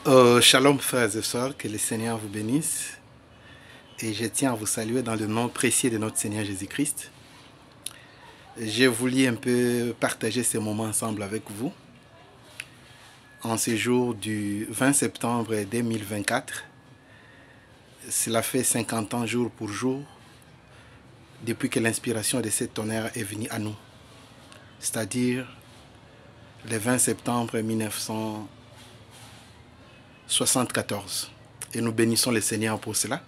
Shalom frères et sœurs, que le Seigneur vous bénisse. Et je tiens à vous saluer dans le nom précieux de notre Seigneur Jésus-Christ. J'ai voulu un peu partager ces moments ensemble avec vous. En ce jour du 20 septembre 2024, cela fait 50 ans jour pour jour depuis que l'inspiration de cet tonnerre est venue à nous. C'est-à-dire le 20 septembre 1974. Et nous bénissons le Seigneur pour cela.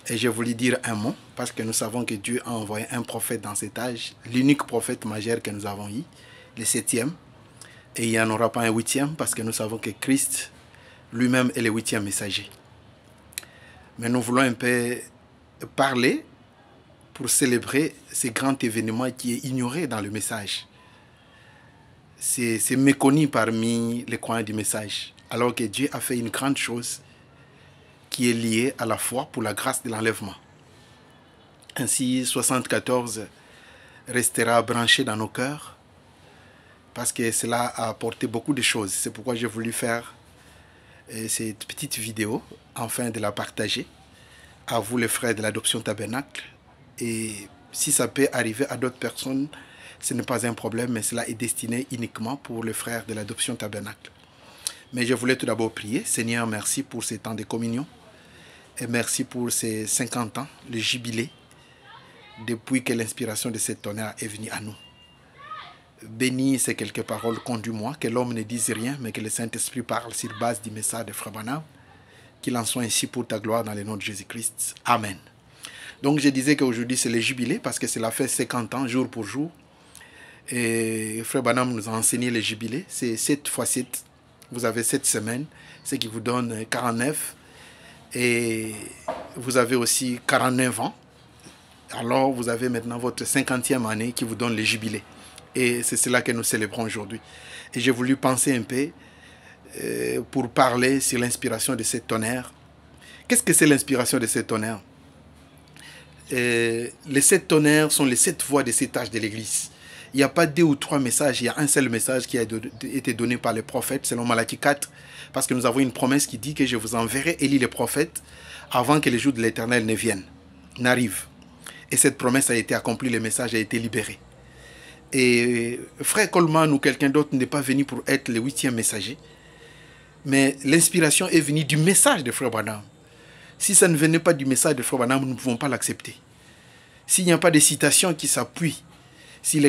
Et je voulais dire un mot, parce que nous savons que Dieu a envoyé un prophète dans cet âge, l'unique prophète majeur que nous avons eu, le 7e. Et il n'y en aura pas un 8e, parce que nous savons que Christ lui-même est le 8e messager. Mais nous voulons un peu parler pour célébrer ce grand événement qui est ignoré dans le message. C'est méconnu parmi les croyants du message, alors que Dieu a fait une grande chose qui est liée à la foi pour la grâce de l'enlèvement. Ainsi, 74 restera branché dans nos cœurs parce que cela a apporté beaucoup de choses. C'est pourquoi j'ai voulu faire cette petite vidéo afin de la partager à vous les frères de l'adoption tabernacle. Et si ça peut arriver à d'autres personnes, ce n'est pas un problème, mais cela est destiné uniquement pour les frères de l'adoption tabernacle. Mais je voulais tout d'abord prier. Seigneur, merci pour ces temps de communion. Et merci pour ces 50 ans, le jubilé, depuis que l'inspiration de cette tonnerre est venue à nous. Bénis ces quelques paroles, conduis-moi, que l'homme ne dise rien, mais que le Saint-Esprit parle sur base du message de Frère Branham, qu'il en soit ainsi pour ta gloire dans le nom de Jésus-Christ. Amen. Donc je disais qu'aujourd'hui c'est le jubilé, parce que cela fait 50 ans, jour pour jour. Et Frère Branham nous a enseigné le jubilé, c'est 7 fois 7. Vous avez 7 semaines, ce qui vous donne 49. Et vous avez aussi 49 ans. Alors vous avez maintenant votre 50e année qui vous donne le jubilé. Et c'est cela que nous célébrons aujourd'hui. Et j'ai voulu penser un peu pour parler sur l'inspiration de cette tonnerre. Qu'est-ce que c'est l'inspiration de cette tonnerre? Les 7 tonnerres sont les 7 voix de cet âge de l'Église. Il n'y a pas 2 ou 3 messages, il y a un seul message qui a été donné par les prophètes, selon Malachie 4, parce que nous avons une promesse qui dit que je vous enverrai Élie le prophète avant que les jours de l'Éternel n'arrivent. Et cette promesse a été accomplie, le message a été libéré. Et frère Coleman ou quelqu'un d'autre n'est pas venu pour être le 8e messager, mais l'inspiration est venue du message de Frère Branham. Si ça ne venait pas du message de Frère Branham, nous ne pouvons pas l'accepter. S'il n'y a pas de citations qui s'appuient, s'il n'y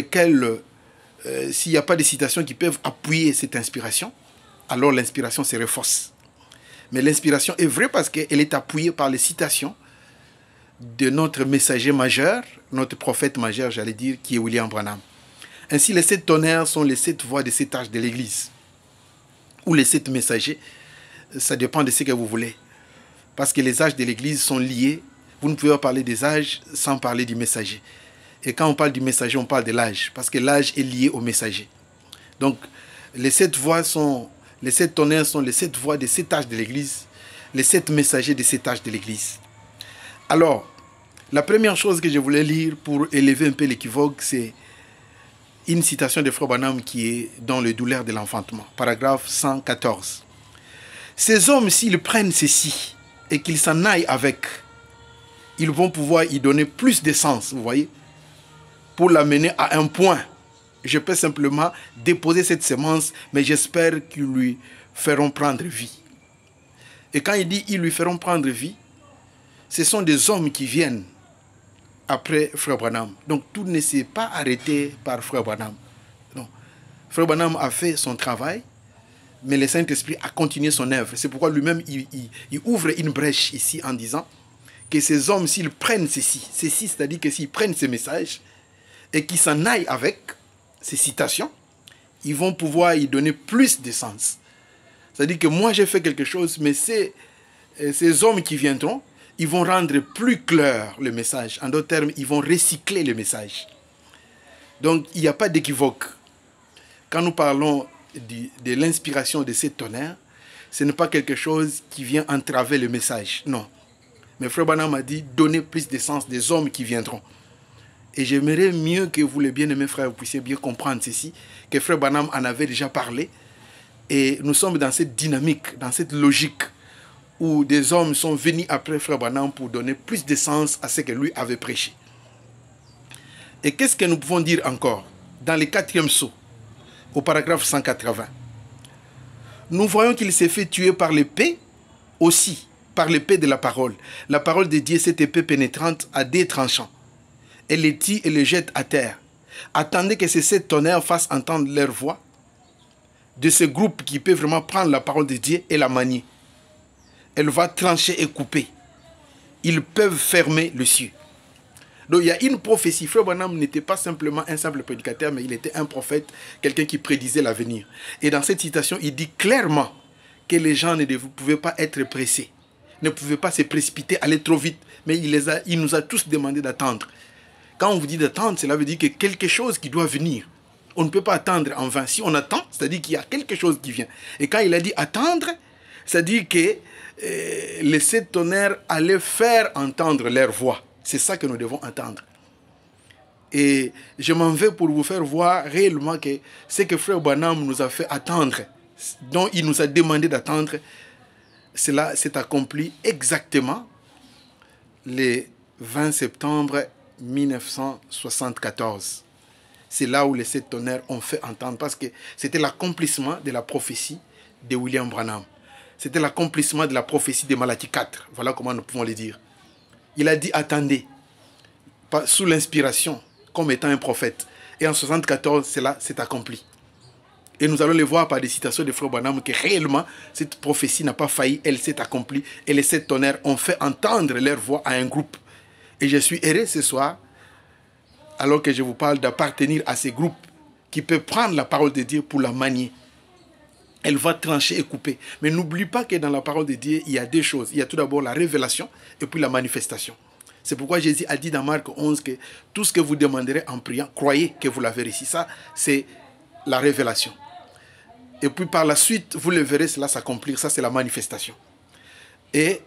a pas de citations qui peuvent appuyer cette inspiration, alors l'inspiration serait fausse. Mais l'inspiration est vraie parce qu'elle est appuyée par les citations de notre messager majeur, notre prophète majeur, j'allais dire, qui est William Branham. Ainsi, les 7 tonnerres sont les 7 voix de cet âge de l'Église. Ou les 7 messagers, ça dépend de ce que vous voulez. Parce que les âges de l'Église sont liés. Vous ne pouvez pas parler des âges sans parler du messager. Et quand on parle du messager, on parle de l'âge, parce que l'âge est lié au messager. Donc, les 7 tonnerres sont les 7 voix de cet âge de l'Église, les 7 messagers de cet âge de l'Église. Alors, la première chose que je voulais lire pour élever un peu l'équivoque, c'est une citation de Frère Branham qui est dans le douleur de l'enfantement, paragraphe 114. Ces hommes, s'ils prennent ceci et qu'ils s'en aillent avec, ils vont pouvoir y donner plus de sens, vous voyez, pour l'amener à un point. Je peux simplement déposer cette semence, mais j'espère qu'ils lui feront prendre vie. Et quand il dit ils lui feront prendre vie, ce sont des hommes qui viennent après Frère Branham. Donc tout ne s'est pas arrêté par Frère Branham. Non. Frère Branham a fait son travail, mais le Saint-Esprit a continué son œuvre. C'est pourquoi lui-même, il ouvre une brèche ici en disant que ces hommes, s'ils prennent ceci, c'est-à-dire que s'ils prennent ces messages, et qui s'en aillent avec ces citations, ils vont pouvoir y donner plus de sens. C'est-à-dire que moi j'ai fait quelque chose, mais ces hommes qui viendront, ils vont rendre plus clair le message. En d'autres termes, ils vont recycler le message. Donc il n'y a pas d'équivoque. Quand nous parlons de l'inspiration de ces tonnerres, ce n'est pas quelque chose qui vient entraver le message, non. Mais Frère Branham a dit, donnez plus de sens des hommes qui viendront. Et j'aimerais mieux que vous, les bien-aimés frères, vous puissiez bien comprendre ceci, que Frère Branham en avait déjà parlé, Et nous sommes dans cette dynamique, dans cette logique où des hommes sont venus après Frère Branham pour donner plus de sens à ce que lui avait prêché. Et qu'est-ce que nous pouvons dire encore? Dans le 4e sceau, au paragraphe 180, nous voyons qu'il s'est fait tuer par l'épée aussi, par l'épée de la parole. La parole de Dieu, cette épée pénétrante, a des tranchants. Elle les tire et les jette à terre. Attendez que ces 7 tonnerres fassent entendre leur voix de ce groupe qui peut vraiment prendre la parole de Dieu et la manier. Elle va trancher et couper. Ils peuvent fermer le ciel. Donc il y a une prophétie. Frère Branham n'était pas simplement un simple prédicateur, mais il était un prophète, quelqu'un qui prédisait l'avenir. Et dans cette citation, il dit clairement que les gens ne pouvaient pas être pressés, ne pouvaient pas se précipiter, aller trop vite. Mais il nous a tous demandé d'attendre. Quand on vous dit d'attendre, cela veut dire que quelque chose qui doit venir. On ne peut pas attendre en vain. Si on attend, c'est-à-dire qu'il y a quelque chose qui vient. Et quand il a dit attendre, c'est-à-dire que les 7 tonnerres allaient faire entendre leur voix. C'est ça que nous devons entendre. Et je m'en vais pour vous faire voir réellement que ce que Frère Branham nous a fait attendre, dont il nous a demandé d'attendre, cela s'est accompli exactement le 20 septembre 1974. C'est là où les 7 tonnerres ont fait entendre, parce que c'était l'accomplissement de la prophétie de William Branham. C'était l'accomplissement de la prophétie de Malachie 4. Voilà comment nous pouvons le dire. Il a dit attendez, sous l'inspiration, comme étant un prophète. Et en 1974, cela s'est accompli. Et nous allons le voir par des citations de Frère Branham que réellement, cette prophétie n'a pas failli, elle s'est accomplie. Et les 7 tonnerres ont fait entendre leur voix à un groupe. Et je suis heureux ce soir, alors que je vous parle d'appartenir à ces groupes qui peuvent prendre la parole de Dieu pour la manier. Elle va trancher et couper. Mais n'oublie pas que dans la parole de Dieu, il y a 2 choses. Il y a tout d'abord la révélation et puis la manifestation. C'est pourquoi Jésus a dit dans Marc 11 que tout ce que vous demanderez en priant, croyez que vous l'avez reçu. Ça, c'est la révélation. Et puis par la suite, vous le verrez, cela s'accomplir. Ça, c'est la manifestation. Et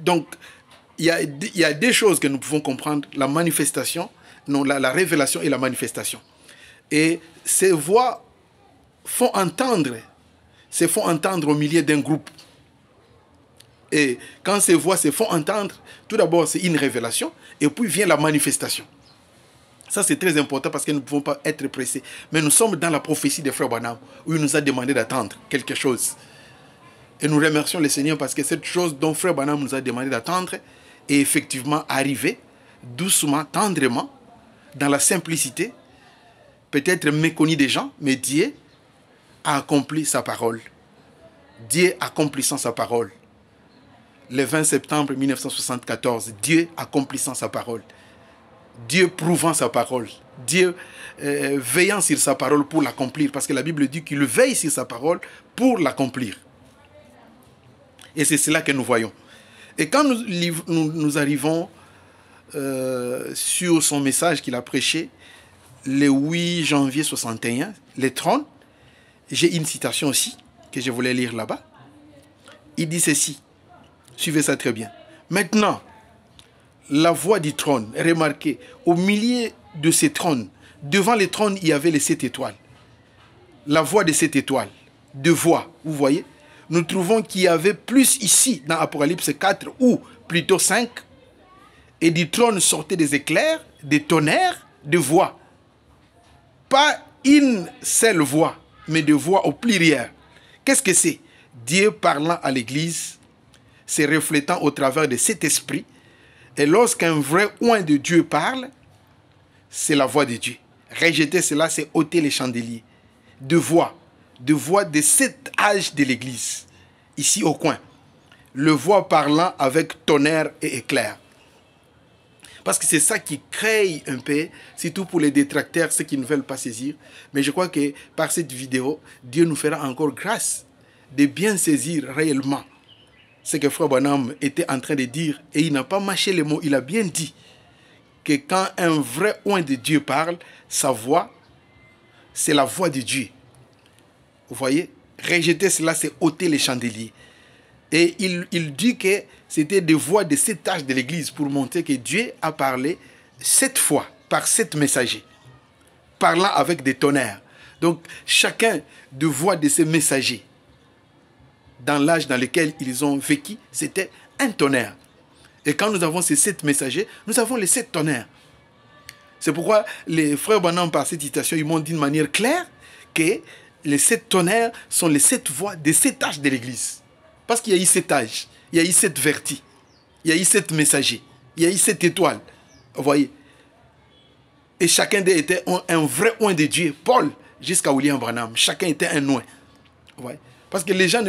donc, il y a 2 choses que nous pouvons comprendre. La manifestation, non, la révélation et la manifestation. Et ces voix se font entendre au milieu d'un groupe. Et quand ces voix se font entendre, tout d'abord c'est une révélation, et puis vient la manifestation. Ça c'est très important parce que nous ne pouvons pas être pressés. Mais nous sommes dans la prophétie de Frère Branham, où il nous a demandé d'attendre quelque chose. Et nous remercions le Seigneur parce que cette chose dont Frère Branham nous a demandé d'attendre est effectivement arrivée, doucement, tendrement, dans la simplicité, peut-être méconnue des gens, mais Dieu a accompli sa parole. Dieu accomplissant sa parole. Le 20 septembre 1974, Dieu accomplissant sa parole. Dieu prouvant sa parole. Dieu veillant sur sa parole pour l'accomplir. Parce que la Bible dit qu'il veille sur sa parole pour l'accomplir. Et c'est cela que nous voyons. Et quand nous arrivons sur son message qu'il a prêché, le 8 janvier 61, les trônes, j'ai une citation aussi que je voulais lire là-bas. Il dit ceci. Suivez ça très bien. Maintenant, la voix du trône, remarquez, au milieu de ces trônes, devant les trônes, il y avait les 7 étoiles. La voix de 7 étoiles, 2 voix, vous voyez. Nous trouvons qu'il y avait plus ici, dans Apocalypse 4, ou plutôt 5. Et du trône sortaient des éclairs, des tonnerres, des voix. Pas une seule voix, mais de voix au pluriel. Qu'est-ce que c'est? Dieu parlant à l'Église, se reflétant au travers de cet esprit. Et lorsqu'un vrai oint de Dieu parle, c'est la voix de Dieu. Rejeter cela, c'est ôter les chandeliers. De voix de 7 âges de l'Église, ici au coin. Le voix parlant avec tonnerre et éclair. Parce que c'est ça qui crée un peu, surtout pour les détracteurs, ceux qui ne veulent pas saisir. Mais je crois que par cette vidéo, Dieu nous fera encore grâce de bien saisir réellement ce que Frère Branham était en train de dire. Et il n'a pas mâché les mots, il a bien dit que quand un vrai oint de Dieu parle, sa voix, c'est la voix de Dieu. Vous voyez, rejeter cela, c'est ôter les chandeliers. Et il dit que c'était des voix de 7 âges de l'Église pour montrer que Dieu a parlé 7 fois par 7 messagers, parlant avec des tonnerres. Donc, chacun de voix de ces messagers dans l'âge dans lequel ils ont vécu, c'était un tonnerre. Et quand nous avons ces 7 messagers, nous avons les 7 tonnerres. C'est pourquoi les frères Branham, par cette citation, ils montrent d'une manière claire que les 7 tonnerres sont les 7 voix des 7 âges de l'Église. Parce qu'il y a eu 7 âges, il y a eu 7 vertis, il y a eu 7 messagers, il y a eu 7 étoiles. Vous voyez? Et chacun d'eux était un vrai oint de Dieu. Paul, jusqu'à William Branham, chacun était un oint. Vous voyez? Parce que les gens,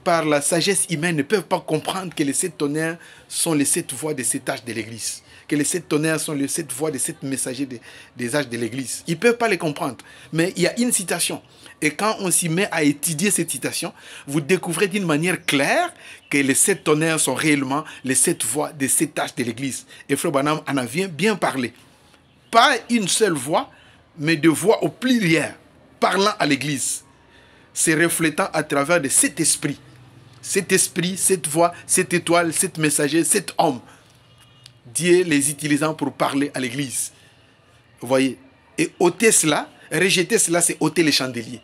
par la sagesse humaine, ne peuvent pas comprendre que les 7 tonnerres sont les 7 voix des 7 âges de l'Église. Que les 7 tonnerres sont les 7 voix des 7 messagers des âges de l'Église. Ils ne peuvent pas les comprendre. Mais il y a une citation. Et quand on s'y met à étudier cette citation, vous découvrez d'une manière claire que les 7 tonnerres sont réellement les 7 voix des 7 âges de l'Église. Et Frère Branham en a bien parlé. Pas une seule voix, mais de voix au pluriel, parlant à l'Église. Se reflétant à travers de 7 esprits. 7 esprits, 7 voix, 7 étoiles, 7 messagers, 7 hommes. Dieu les utilisant pour parler à l'Église. Vous voyez? Et ôter cela, rejeter cela, c'est ôter les chandeliers.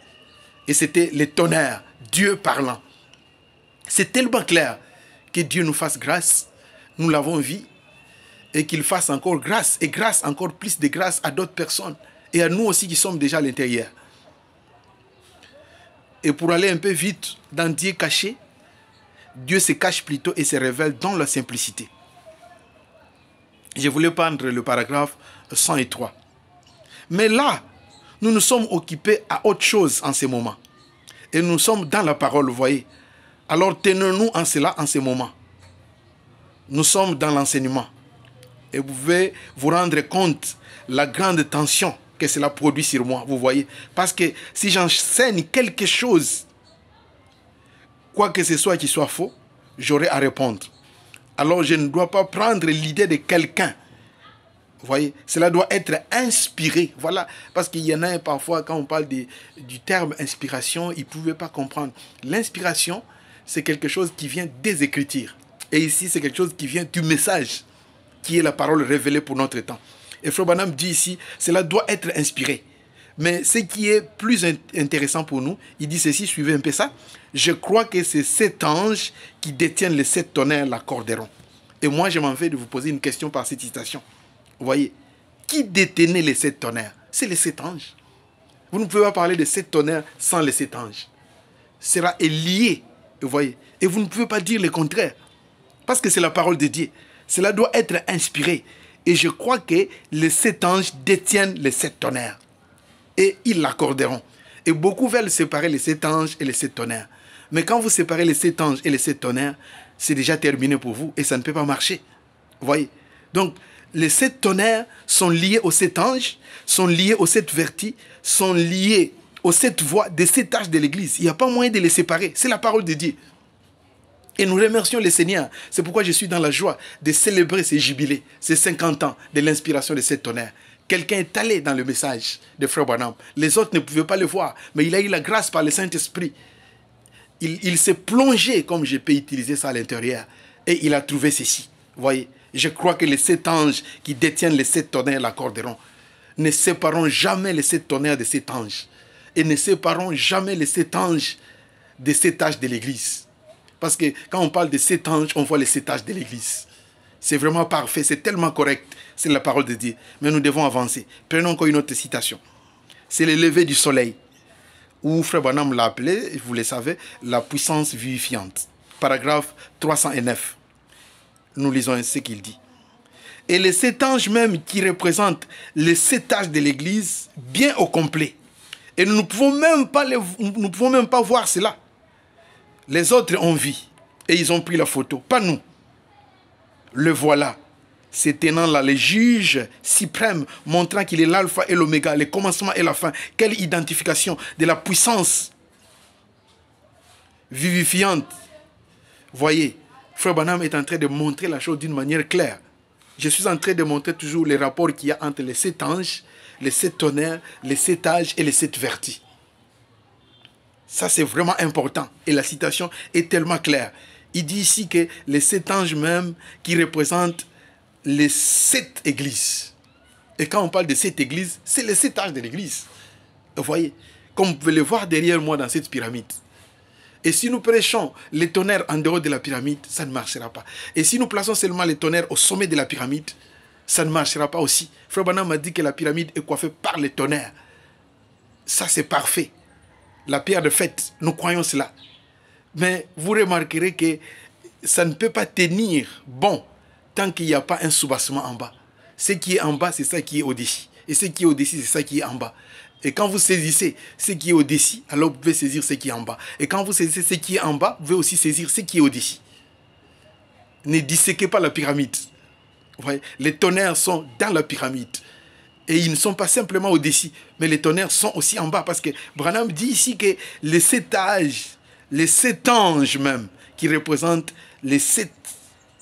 Et c'était les tonnerres, Dieu parlant. C'est tellement clair que Dieu nous fasse grâce. Nous l'avons vu. Et qu'il fasse encore grâce. Et grâce, encore plus de grâce à d'autres personnes. Et à nous aussi qui sommes déjà à l'intérieur. Et pour aller un peu vite dans Dieu caché, Dieu se cache plutôt et se révèle dans la simplicité. Je voulais prendre le paragraphe 103. Mais là, nous nous sommes occupés à autre chose en ce moment. Et nous sommes dans la parole, vous voyez. Alors tenons-nous en cela en ce moment. Nous sommes dans l'enseignement. Et vous pouvez vous rendre compte la grande tension que cela produit sur moi, vous voyez. Parce que si j'enseigne quelque chose, quoi que ce soit qui soit faux, j'aurai à répondre. Alors je ne dois pas prendre l'idée de quelqu'un. Vous voyez, cela doit être inspiré. Voilà, parce qu'il y en a parfois, quand on parle du terme inspiration, ils ne pouvaient pas comprendre. L'inspiration, c'est quelque chose qui vient des Écritures. Et ici, c'est quelque chose qui vient du message, qui est la parole révélée pour notre temps. Et Frère Branham dit ici, cela doit être inspiré. Mais ce qui est plus intéressant pour nous, il dit ceci, suivez un peu ça. Je crois que c'est 7 anges qui détiennent les 7 tonnerres l'accorderont. Et moi, je m'en vais de vous poser une question par cette citation. Vous voyez, qui détenait les 7 tonnerres? C'est les 7 anges. Vous ne pouvez pas parler de 7 tonnerres sans les 7 anges. Cela est lié, vous voyez. Et vous ne pouvez pas dire le contraire. Parce que c'est la parole de Dieu. Cela doit être inspiré. Et je crois que les 7 anges détiennent les 7 tonnerres. Et ils l'accorderont. Et beaucoup veulent séparer les 7 anges et les 7 tonnerres. Mais quand vous séparez les 7 anges et les 7 tonnerres, c'est déjà terminé pour vous et ça ne peut pas marcher. Vous voyez? Donc, les 7 tonnerres sont liés aux 7 anges, sont liés aux 7 vertis, sont liés aux 7 voix des 7 âges de l'Église. Il n'y a pas moyen de les séparer. C'est la parole de Dieu. Et nous remercions le Seigneur. C'est pourquoi je suis dans la joie de célébrer ces jubilés, ces 50 ans de l'inspiration de 7 tonnerres. Quelqu'un est allé dans le message de Frère Branham. Les autres ne pouvaient pas le voir, mais il a eu la grâce par le Saint-Esprit. Il s'est plongé, comme je peux utiliser ça à l'intérieur, et il a trouvé ceci. Vous voyez, je crois que les 7 anges qui détiennent les 7 tonnerres l'accorderont. Ne séparons jamais les 7 tonnerres de 7 anges. Et ne séparons jamais les 7 anges des 7 âges de l'Église. Parce que quand on parle de 7 anges, on voit les 7 âges de l'Église. C'est vraiment parfait, c'est tellement correct. C'est la parole de Dieu. Mais nous devons avancer. Prenons encore une autre citation. C'est le lever du soleil. Ou Frère Branham l'a appelé, vous le savez, la puissance vivifiante. Paragraphe 309. Nous lisons ce qu'il dit. Et les 7 anges même qui représentent les 7 âges de l'Église, bien au complet. Et nous ne pouvons même pas voir cela. Les autres ont vu et ils ont pris la photo, pas nous. Le voilà, se tenant là, le juge suprême, montrant qu'il est l'alpha et l'oméga, le commencement et la fin. Quelle identification de la puissance vivifiante. Voyez, Frère Branham est en train de montrer la chose d'une manière claire. Je suis en train de montrer toujours les rapports qu'il y a entre les 7 anges, les 7 tonnerres, les 7 âges et les 7 vertis. Ça, c'est vraiment important. Et la citation est tellement claire. Il dit ici que les 7 anges même qui représentent les 7 églises. Et quand on parle de 7 églises, c'est les 7 âges de l'église. Vous voyez, comme vous pouvez le voir derrière moi dans cette pyramide. Et si nous prêchons les tonnerres en dehors de la pyramide, ça ne marchera pas. Et si nous plaçons seulement les tonnerres au sommet de la pyramide, ça ne marchera pas aussi. Frère Branham m'a dit que la pyramide est coiffée par les tonnerres. Ça, c'est parfait. La pierre de fête, nous croyons cela. Mais vous remarquerez que ça ne peut pas tenir bon tant qu'il n'y a pas un soubassement en bas. Ce qui est en bas, c'est ça qui est au-dessus. Et ce qui est au-dessus, c'est ça qui est en bas. Et quand vous saisissez ce qui est au-dessus, alors vous pouvez saisir ce qui est en bas. Et quand vous saisissez ce qui est en bas, vous pouvez aussi saisir ce qui est au-dessus. Ne disséquez pas la pyramide. Vous voyez, les tonnerres sont dans la pyramide. Et ils ne sont pas simplement au-dessus, mais les tonnerres sont aussi en bas. Parce que Branham dit ici que les 7 âges, les 7 anges même, qui représentent les 7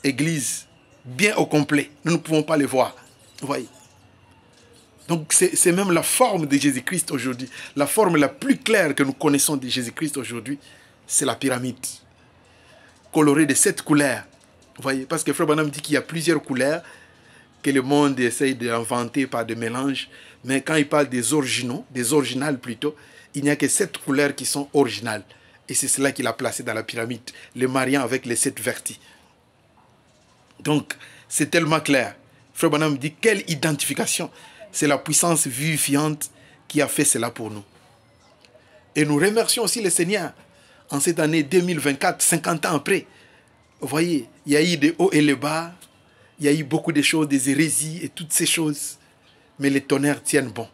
églises, bien au complet, nous ne pouvons pas les voir. Vous voyez. Donc c'est même la forme de Jésus-Christ aujourd'hui. La forme la plus claire que nous connaissons de Jésus-Christ aujourd'hui, c'est la pyramide. Colorée de 7 couleurs. Vous voyez, parce que Frère Branham dit qu'il y a plusieurs couleurs que le monde essaye d'inventer par des mélanges. Mais quand il parle des originaux, des originales plutôt, il n'y a que 7 couleurs qui sont originales. Et c'est cela qu'il a placé dans la pyramide, le mariant avec les 7 vertis. Donc, c'est tellement clair. Frère Branham dit, quelle identification! C'est la puissance vivifiante qui a fait cela pour nous. Et nous remercions aussi le Seigneur en cette année 2024, 50 ans après. Vous voyez, il y a eu des hauts et des bas, il y a eu beaucoup de choses, des hérésies et toutes ces choses. Mais les tonnerres tiennent bon.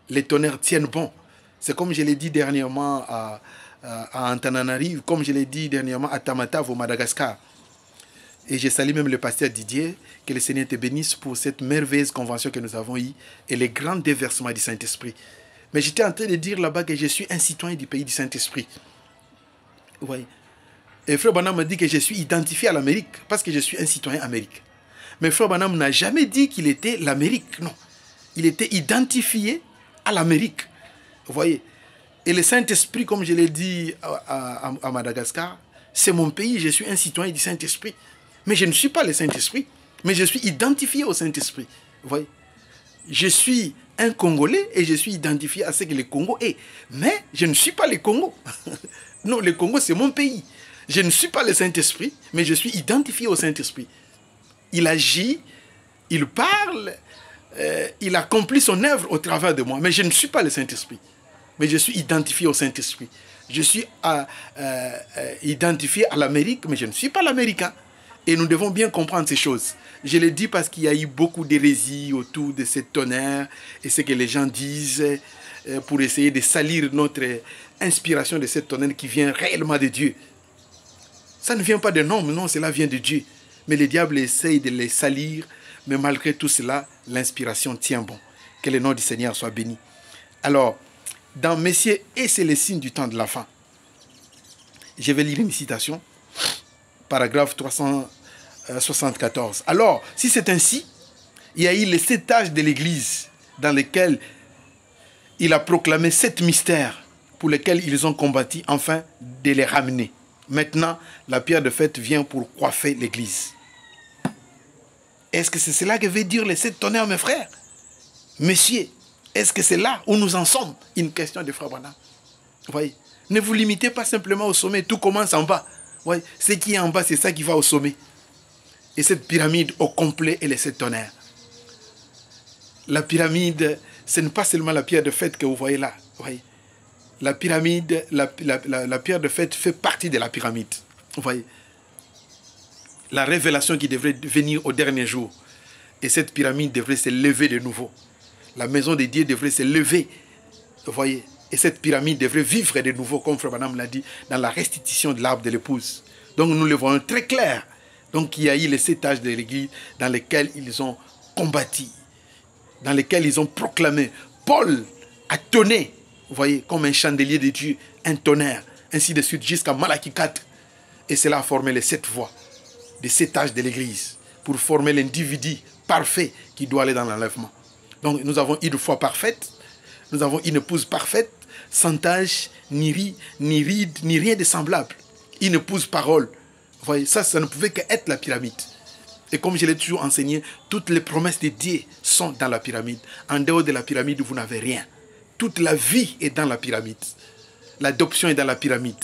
Les tonnerres tiennent bon. C'est comme je l'ai dit dernièrement à Antananarivo, comme je l'ai dit dernièrement à Tamatave au Madagascar. Et je salue même le pasteur Didier, que le Seigneur te bénisse pour cette merveilleuse convention que nous avons eue et les grands déversements du Saint-Esprit. Mais j'étais en train de dire là-bas que je suis un citoyen du pays du Saint-Esprit. Oui. Et Frère Branham m'a dit que je suis identifié à l'Amérique parce que je suis un citoyen américain. Mais Frère Branham n'a jamais dit qu'il était l'Amérique, non. Il était identifié à l'Amérique. Vous voyez. Et le Saint-Esprit, comme je l'ai dit à Madagascar, c'est mon pays, je suis un citoyen du Saint-Esprit. Mais je ne suis pas le Saint-Esprit, mais je suis identifié au Saint-Esprit. Vous voyez. Je suis un Congolais et je suis identifié à ce que le Congo est. Mais je ne suis pas le Congo. Non, le Congo, c'est mon pays. Je ne suis pas le Saint-Esprit, mais je suis identifié au Saint-Esprit. Il agit, il parle, il accomplit son œuvre au travers de moi. Mais je ne suis pas le Saint-Esprit, mais je suis identifié au Saint-Esprit. Je suis identifié à l'Amérique, mais je ne suis pas l'Américain. Et nous devons bien comprendre ces choses. Je le dis parce qu'il y a eu beaucoup d'hérésies autour de cette tonnerre et ce que les gens disent pour essayer de salir notre inspiration de cette tonnerre qui vient réellement de Dieu. Ça ne vient pas de l'homme, non, cela vient de Dieu. Mais le diable essaye de les salir, mais malgré tout cela, l'inspiration tient bon. Que le nom du Seigneur soit béni. Alors, dans Messieurs, et c'est le signe du temps de la fin, je vais lire une citation. Paragraphe 374. Alors, si c'est ainsi, il y a eu les 7 âges de l'Église dans lesquels il a proclamé 7 mystères pour lesquels ils ont combattu afin de les ramener. Maintenant, la pierre de fête vient pour coiffer l'Église. Est-ce que c'est cela que veut dire les 7 tonnerres, mes frères? Messieurs, est-ce que c'est là où nous en sommes? Une question de Frère Branham. Vous voyez, ne vous limitez pas simplement au sommet, tout commence en bas. Ouais, ce qui est en bas, c'est ça qui va au sommet. Et cette pyramide au complet et les 7 tonnerres. La pyramide, ce n'est pas seulement la pierre de fête que vous voyez là. Ouais. La pyramide, la pierre de fête fait partie de la pyramide. Vous voyez. La révélation qui devrait venir au dernier jour. Et cette pyramide devrait se lever de nouveau. La maison de Dieu devrait se lever. Vous voyez. Et cette pyramide devrait vivre de nouveau, comme Frère Branham l'a dit, dans la restitution de l'arbre de l'épouse. Donc nous le voyons très clair. Donc il y a eu les 7 âges de l'Église dans lesquels ils ont combattu, dans lesquels ils ont proclamé. Paul a tonné, vous voyez, comme un chandelier de Dieu, un tonnerre, ainsi de suite, jusqu'à Malachie 4. Et cela a formé les 7 voies des 7 âges de l'Église pour former l'individu parfait qui doit aller dans l'enlèvement. Donc nous avons une foi parfaite, nous avons une épouse parfaite, sans tache, ni ride, ni rien de semblable. Une épouse parole. Vous voyez, ça ne pouvait qu'être la pyramide. Et comme je l'ai toujours enseigné, toutes les promesses de Dieu sont dans la pyramide. En dehors de la pyramide, vous n'avez rien. Toute la vie est dans la pyramide. L'adoption est dans la pyramide.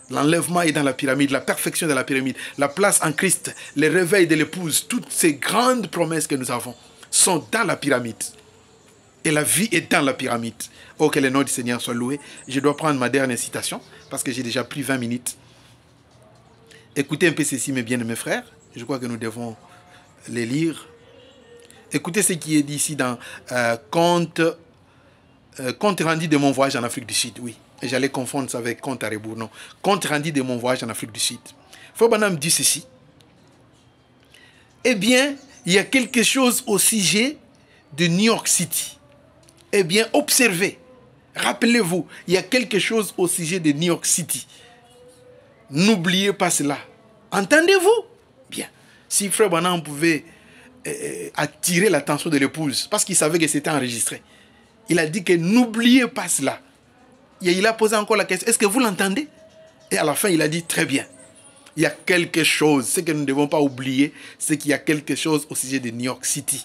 L'enlèvement est dans la pyramide, la perfection est dans la pyramide, la place en Christ, le réveil de l'épouse, toutes ces grandes promesses que nous avons sont dans la pyramide. Et la vie est dans la pyramide. Oh, que le nom du Seigneur soit loué. Je dois prendre ma dernière citation parce que j'ai déjà pris 20 minutes. Écoutez un peu ceci, mes bien-aimés frères. Je crois que nous devons les lire. Écoutez ce qui est dit ici dans compte rendu de mon voyage en Afrique du Sud. Oui, et j'allais confondre ça avec compte à rebours. Non, compte rendu de mon voyage en Afrique du Sud. Frère Branham dit ceci. Eh bien, il y a quelque chose au sujet de New York City. Eh bien, observez. Rappelez-vous, il y a quelque chose au sujet de New York City. N'oubliez pas cela. Entendez-vous? Bien. Si Frère Branham pouvait attirer l'attention de l'épouse, parce qu'il savait que c'était enregistré, il a dit que n'oubliez pas cela. Et il a posé encore la question, est-ce que vous l'entendez? Et à la fin, il a dit, très bien. Il y a quelque chose. Ce que nous ne devons pas oublier, c'est qu'il y a quelque chose au sujet de New York City.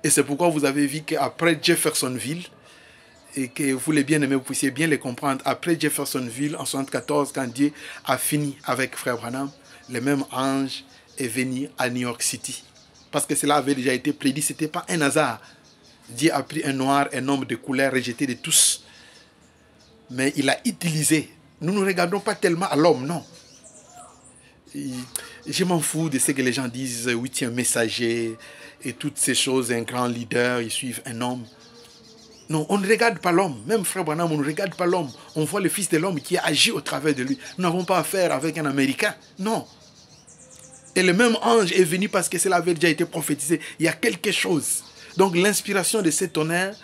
Et c'est pourquoi vous avez vu qu'après Jeffersonville, et que vous les bien-aimés, vous puissiez bien les comprendre, après Jeffersonville, en 1974, quand Dieu a fini avec Frère Branham, le même ange est venu à New York City. Parce que cela avait déjà été prédit, ce n'était pas un hasard. Dieu a pris un noir, un homme de couleur rejeté de tous. Mais il a utilisé. Nous ne regardons pas tellement à l'homme, non. Je m'en fous de ce que les gens disent, huitième messager, et toutes ces choses, un grand leader, ils suivent un homme. Non, on ne regarde pas l'homme. Même Frère Branham, on ne regarde pas l'homme. On voit le Fils de l'homme qui agit au travers de lui. Nous n'avons pas affaire avec un Américain. Non. Et le même ange est venu parce que cela avait déjà été prophétisé. Il y a quelque chose. Donc l'inspiration de cet honneur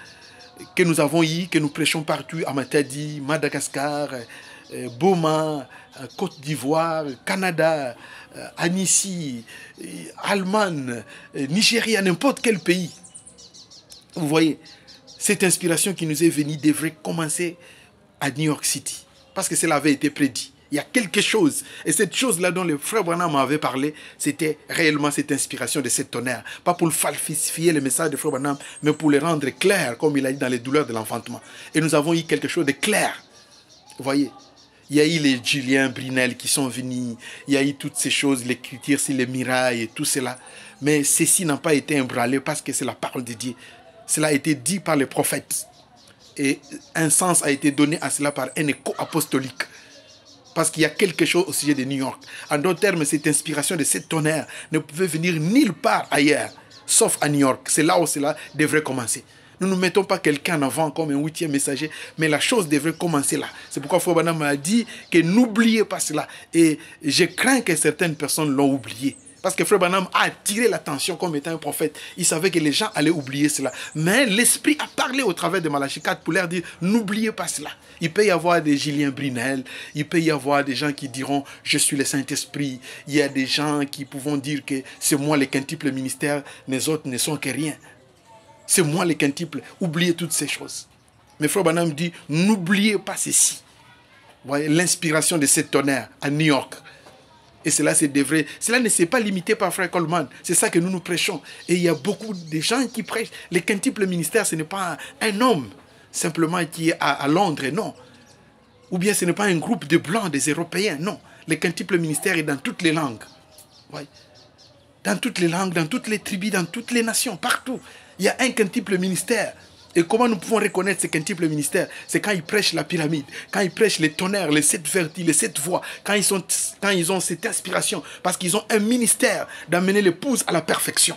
que nous avons eu, que nous prêchons partout, à Matadi, Madagascar, Boma, Côte d'Ivoire, Canada, Annecy, Allemagne, Nigeria, n'importe quel pays. Vous voyez, cette inspiration qui nous est venue devrait commencer à New York City. Parce que cela avait été prédit. Il y a quelque chose. Et cette chose-là dont le frère Branham m'avait parlé, c'était réellement cette inspiration de cet honneur. Pas pour falsifier le message de frère Branham, mais pour le rendre clair, comme il a dit dans les douleurs de l'enfantement. Et nous avons eu quelque chose de clair. Vous voyez, il y a eu les Julien Brinel qui sont venus. Il y a eu toutes ces choses, l'écriture sur les mirailles et tout cela. Mais ceci n'a pas été ébranlé parce que c'est la parole de Dieu. Cela a été dit par les prophètes. Et un sens a été donné à cela par un écho apostolique. Parce qu'il y a quelque chose au sujet de New York. En d'autres termes, cette inspiration de cet honneur ne pouvait venir nulle part ailleurs, sauf à New York. C'est là où cela devrait commencer. Nous ne mettons pas quelqu'un en avant comme un huitième messager, mais la chose devrait commencer là. C'est pourquoi Frère Branham m'a dit que n'oubliez pas cela. Et je crains que certaines personnes l'ont oublié. Parce que Frère Branham a attiré l'attention comme étant un prophète. Il savait que les gens allaient oublier cela. Mais l'Esprit a parlé au travers de Malachie 4 pour leur dire, n'oubliez pas cela. Il peut y avoir des Julien Brinel, il peut y avoir des gens qui diront, je suis le Saint-Esprit. Il y a des gens qui pourront dire que c'est moi le quintuple ministère, les autres ne sont que rien. C'est moi le quintuple. Oubliez toutes ces choses. Mais Frère Branham dit, n'oubliez pas ceci. Vous voyez, l'inspiration de cet honneur à New York. Et cela ne s'est pas limité par Frère Coleman. C'est ça que nous prêchons. Et il y a beaucoup de gens qui prêchent. Le quintuple ministère, ce n'est pas un homme simplement qui est à Londres, non. Ou bien ce n'est pas un groupe de Blancs, des Européens, non. Le quintuple ministère est dans toutes les langues. Ouais. Dans toutes les langues, dans toutes les tribus, dans toutes les nations, partout. Il y a un quintuple ministère. Et comment nous pouvons reconnaître ce quintuple ministère? C'est quand ils prêchent la pyramide, quand ils prêchent les tonnerres, les 7 vertus, les 7 voix, quand ils ont cette inspiration, parce qu'ils ont un ministère d'amener l'épouse à la perfection.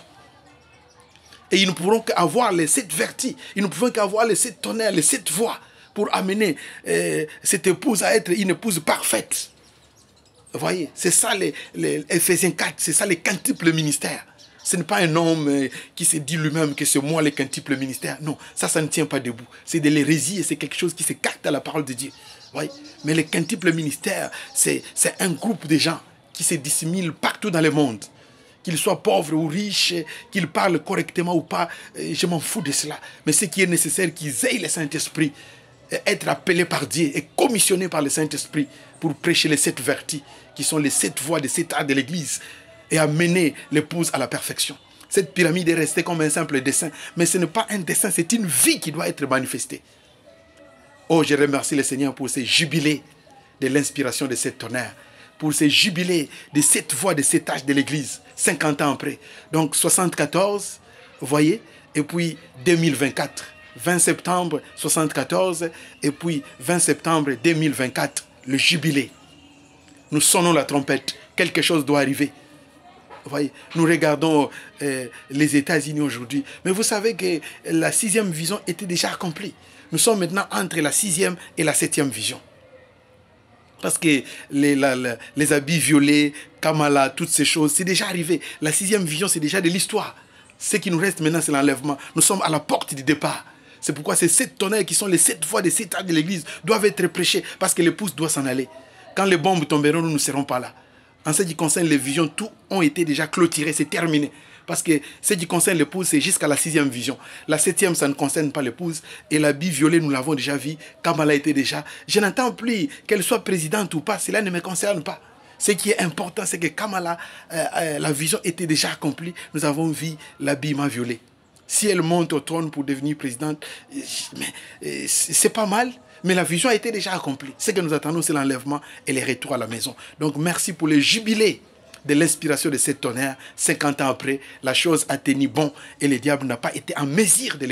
Et ils ne pourront qu'avoir les 7 vertus, ils ne pourront qu'avoir les 7 tonnerres, les 7 voix, pour amener cette épouse à être une épouse parfaite. Vous voyez, c'est ça les Éphésiens 4, c'est ça les quintuples ministères. Ce n'est pas un homme qui se dit lui-même que c'est moi le quintuple ministère. Non, ça ne tient pas debout. C'est de l'hérésie et c'est quelque chose qui s'écarte à la parole de Dieu. Oui. Mais le quintuple ministère, c'est un groupe de gens qui se dissimulent partout dans le monde. Qu'ils soient pauvres ou riches, qu'ils parlent correctement ou pas, je m'en fous de cela. Mais ce qui est nécessaire, qu'ils aient le Saint-Esprit, être appelés par Dieu et commissionnés par le Saint-Esprit pour prêcher les 7 vertus, qui sont les 7 voies, les 7 arts de l'Église, et amener l'épouse à la perfection. Cette pyramide est restée comme un simple dessin, mais ce n'est pas un dessin, c'est une vie qui doit être manifestée. Oh, je remercie le Seigneur pour ces jubilés de l'inspiration de cette tonnerre, pour ces jubilés de cette voix, de cet âge de l'Église, 50 ans après. Donc 74, vous voyez, et puis 2024, 20 septembre 74, et puis 20 septembre 2024, le jubilé. Nous sonnons la trompette, quelque chose doit arriver. Vous voyez, nous regardons les États-Unis aujourd'hui, mais vous savez que la 6e vision était déjà accomplie. Nous sommes maintenant entre la 6e et la 7e vision. Parce que les habits violets, Kamala, toutes ces choses, c'est déjà arrivé. La 6e vision, c'est déjà de l'histoire. Ce qui nous reste maintenant, c'est l'enlèvement. Nous sommes à la porte du départ. C'est pourquoi ces 7 tonnerres qui sont les 7 voix des 7 âges de l'Église doivent être prêchées parce que l'épouse doit s'en aller. Quand les bombes tomberont, nous ne serons pas là. En ce qui concerne les visions, tout ont été déjà clôturés, c'est terminé. Parce que ce qui concerne l'épouse, c'est jusqu'à la 6e vision. La 7e, ça ne concerne pas l'épouse. Et l'habit violet, nous l'avons déjà vu. Kamala était déjà. Je n'entends plus qu'elle soit présidente ou pas. Cela ne me concerne pas. Ce qui est important, c'est que Kamala, la vision était déjà accomplie. Nous avons vu l'habillement violet. Si elle monte au trône pour devenir présidente, c'est pas mal. Mais la vision a été déjà accomplie. Ce que nous attendons, c'est l'enlèvement et le retour à la maison. Donc, merci pour le jubilé de l'inspiration de cette tonnerre. 50 ans après, la chose a tenu bon et le diable n'a pas été en mesure de